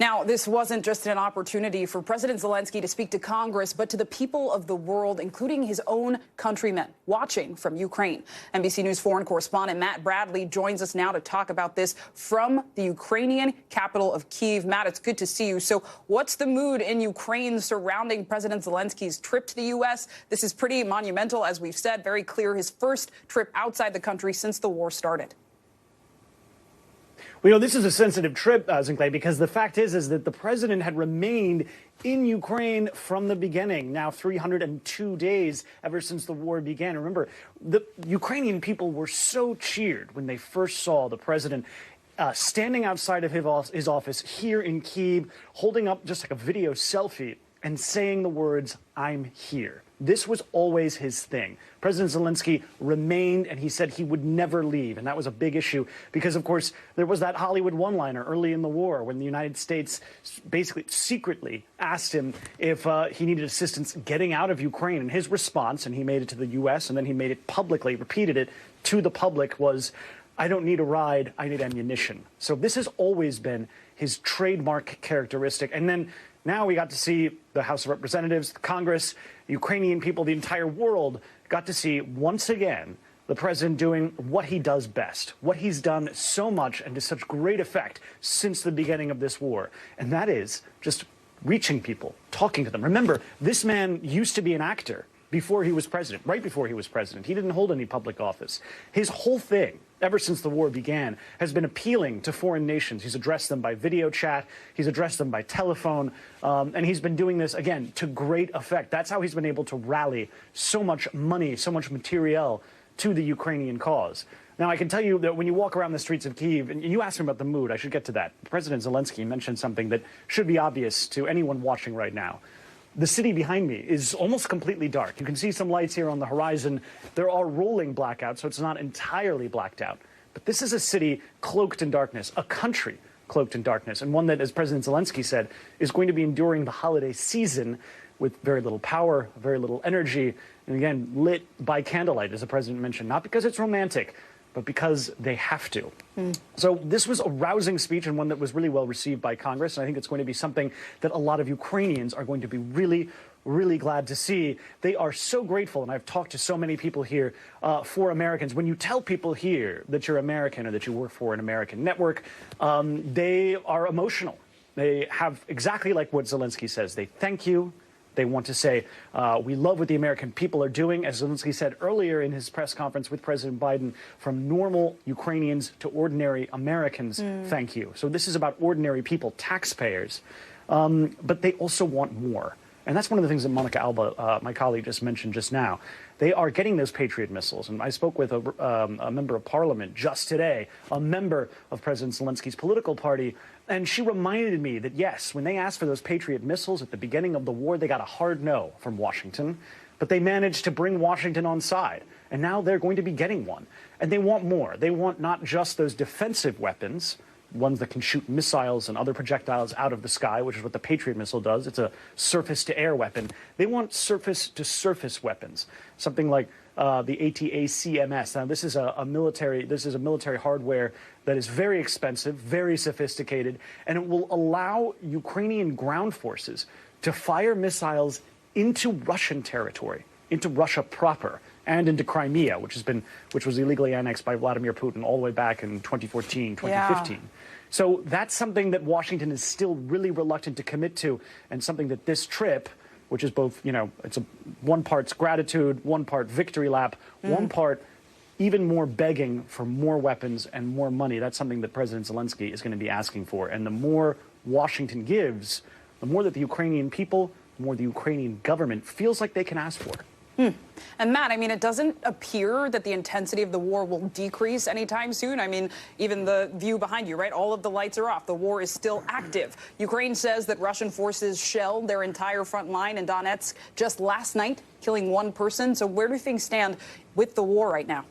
Now, this wasn't just an opportunity for President Zelenskyy to speak to Congress, but to the people of the world, including his own countrymen watching from Ukraine. NBC News foreign correspondent Matt Bradley joins us now to talk about this from the Ukrainian capital of Kyiv. Matt, it's good to see you. So what's the mood in Ukraine surrounding President Zelensky's trip to the U.S.? This is pretty monumental, as we've said, very clear, his first trip outside the country since the war started. Well, you know, this is a sensitive trip, Zelenskyy, because the fact is that the president had remained in Ukraine from the beginning, now 302 days ever since the war began. Remember, the Ukrainian people were so cheered when they first saw the president standing outside of his office here in Kyiv, holding up just like a video selfie and saying the words, "I'm here." This was always his thing. President Zelenskyy remained, and he said he would never leave. And that was a big issue because, of course, there was that Hollywood one-liner early in the war when the United States basically secretly asked him if he needed assistance getting out of Ukraine. And his response, and he made it to the U.S., and then he made it publicly, repeated it to the public, was, "I don't need a ride, I need ammunition." So this has always been his trademark characteristic. And then now we got to see the House of Representatives, the Congress, Ukrainian people, the entire world got to see once again the president doing what he does best, what he's done so much and to such great effect since the beginning of this war. And that is just reaching people, talking to them. Remember, this man used to be an actor before he was president, right before he was president. He didn't hold any public office. His whole thing, ever since the war began, has been appealing to foreign nations. He's addressed them by video chat. He's addressed them by telephone. And he's been doing this, again, to great effect. That's how he's been able to rally so much money, so much materiel to the Ukrainian cause. Now, I can tell you that when you walk around the streets of Kyiv, and you asked me about the mood, I should get to that. President Zelenskyy mentioned something that should be obvious to anyone watching right now. The city behind me is almost completely dark. You can see some lights here on the horizon. There are rolling blackouts, so it's not entirely blacked out. But this is a city cloaked in darkness, a country cloaked in darkness, and one that, as President Zelenskyy said, is going to be enduring the holiday season with very little power, very little energy, and again, lit by candlelight, as the president mentioned, not because it's romantic, but because they have to. So this was a rousing speech and one that was really well received by Congress. And I think it's going to be something that a lot of Ukrainians are going to be really, really glad to see. They are so grateful, and I've talked to so many people here, for Americans. When you tell people here that you're American or that you work for an American network, they are emotional. They have exactly like what Zelenskyy says. They thank you. They want to say, we love what the American people are doing. As Zelenskyy said earlier in his press conference with President Biden, from normal Ukrainians to ordinary Americans, thank you. So this is about ordinary people, taxpayers. But they also want more. And that's one of the things that Monica Alba, my colleague, just mentioned just now. They are getting those Patriot missiles. And I spoke with a member of parliament just today, a member of President Zelensky's political party, and she reminded me that, yes, when they asked for those Patriot missiles at the beginning of the war, they got a hard no from Washington. But they managed to bring Washington on side. And now they're going to be getting one. And they want more. They want not just those defensive weapons, ones that can shoot missiles and other projectiles out of the sky, which is what the Patriot missile does. It's a surface-to-air weapon. They want surface-to-surface weapons, something like the ATACMS. Now, this is a military hardware that is very expensive, very sophisticated, and it will allow Ukrainian ground forces to fire missiles into Russian territory, into Russia proper, and into Crimea, which was illegally annexed by Vladimir Putin all the way back in 2014, 2015. Yeah. So that's something that Washington is still really reluctant to commit to, and something that this trip, which is both, you know, it's one part's gratitude, one part victory lap, one part even more begging for more weapons and more money. That's something that President Zelenskyy is going to be asking for. And the more Washington gives, the more that the Ukrainian people, the more the Ukrainian government feels like they can ask for. And Matt, I mean, it doesn't appear that the intensity of the war will decrease anytime soon. I mean, even the view behind you, right? All of the lights are off. The war is still active. Ukraine says that Russian forces shelled their entire front line in Donetsk just last night, killing one person. So where do things stand with the war right now?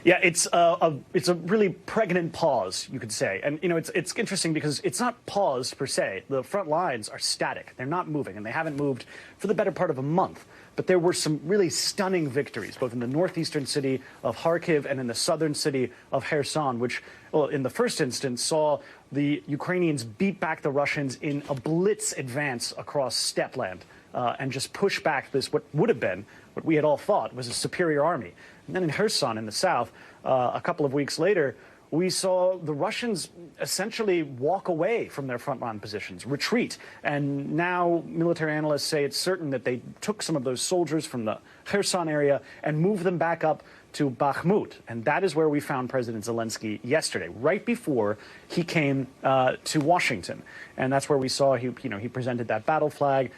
Yeah, it's a really pregnant pause, you could say. And, it's interesting because it's not paused per se. The front lines are static. They're not moving, and they haven't moved for the better part of a month. But there were some really stunning victories, both in the northeastern city of Kharkiv and in the southern city of Kherson, which, well, in the first instance, saw the Ukrainians beat back the Russians in a blitz advance across steppe land and just push back this, what would have been, what we had all thought was a superior army. And then in Kherson in the south, a couple of weeks later, we saw the Russians essentially walk away from their frontline positions, retreat. And now military analysts say it's certain that they took some of those soldiers from the Kherson area and moved them back up to Bakhmut. And that is where we found President Zelenskyy yesterday, right before he came to Washington. And that's where we saw he presented that battle flag.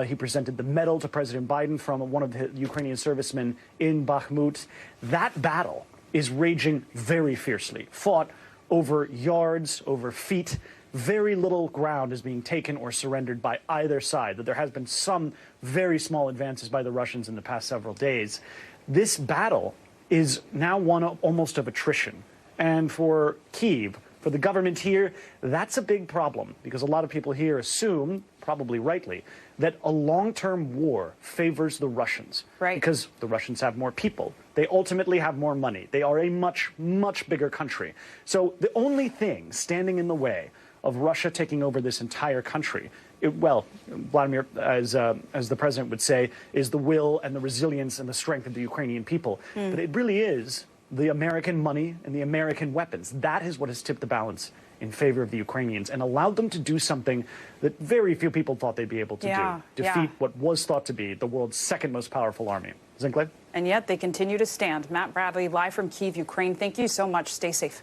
He presented the medal to President Biden from one of the Ukrainian servicemen in Bakhmut. That battle is raging very fiercely, fought over yards, over feet. Very little ground is being taken or surrendered by either side. There has been some very small advances by the Russians in the past several days. This battle is now one almost of attrition. And for Kyiv, for the government here, that's a big problem because a lot of people here assume, probably rightly, that a long-term war favors the Russians. Right. Because the Russians have more people. They ultimately have more money. They are a much, much bigger country. So the only thing standing in the way of Russia taking over this entire country, Vladimir, as the president would say, is the will and the resilience and the strength of the Ukrainian people. But it really is the American money and the American weapons. That is what has tipped the balance in favor of the Ukrainians and allowed them to do something that very few people thought they'd be able to do. Defeat what was thought to be the world's second most powerful army. Zinclair? And yet they continue to stand. Matt Bradley, live from Kyiv, Ukraine. Thank you so much. Stay safe.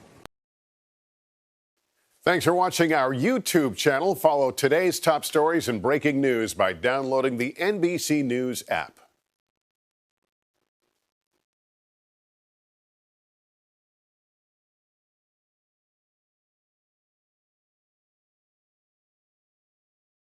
Thanks for watching our YouTube channel. Follow today's top stories and breaking news by downloading the NBC News app.